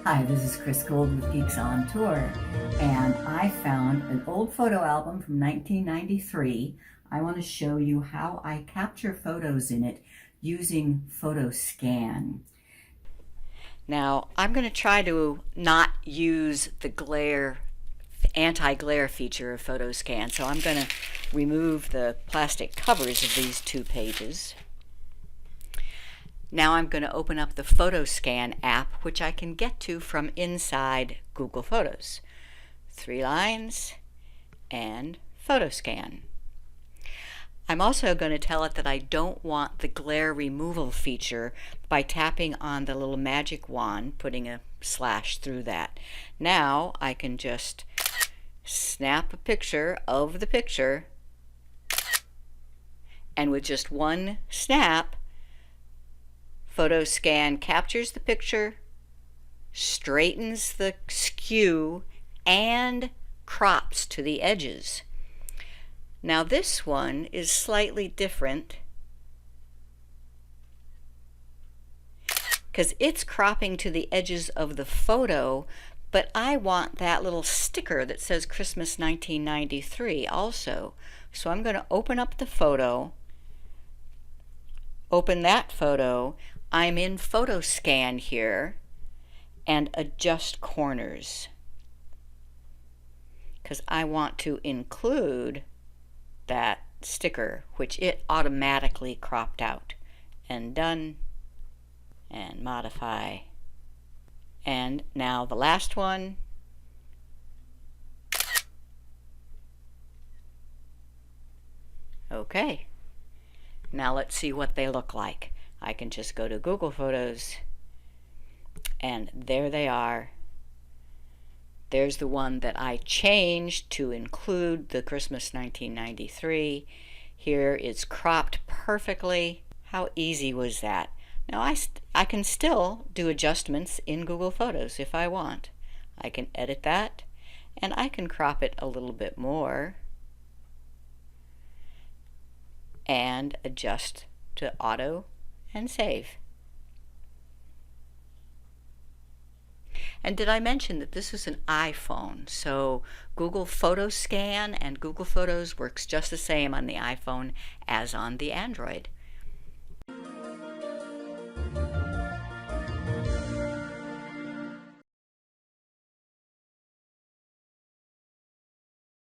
Hi, this is Chris Guld with Geeks on Tour, and I found an old photo album from 1993. I want to show you how I capture photos in it using PhotoScan. Now, I'm going to try to not use the anti-glare feature of PhotoScan, so I'm going to remove the plastic covers of these two pages. Now I'm going to open up the PhotoScan app, which I can get to from inside Google Photos. 3 lines and PhotoScan. I'm also going to tell it that I don't want the glare removal feature by tapping on the little magic wand, putting a slash through that. Now I can just snap a picture of the picture, and with just one snap, PhotoScan captures the picture, straightens the skew, and crops to the edges. Now this one is slightly different because it's cropping to the edges of the photo, but I want that little sticker that says Christmas 1993 also. So I'm going to open up the photo, open that photo. I'm in PhotoScan here, and adjust corners because I want to include that sticker, which it automatically cropped out. And done, and modify. And now the last one. Okay. Now let's see what they look like. I can just go to Google Photos, and there they are. There's the one that I changed to include the Christmas 1993. Here it's cropped perfectly. How easy was that? Now I can still do adjustments in Google Photos if I want. I can edit that, and I can crop it a little bit more and adjust to auto and save. And did I mention that this is an iPhone? So Google PhotoScan and Google Photos works just the same on the iPhone as on the Android.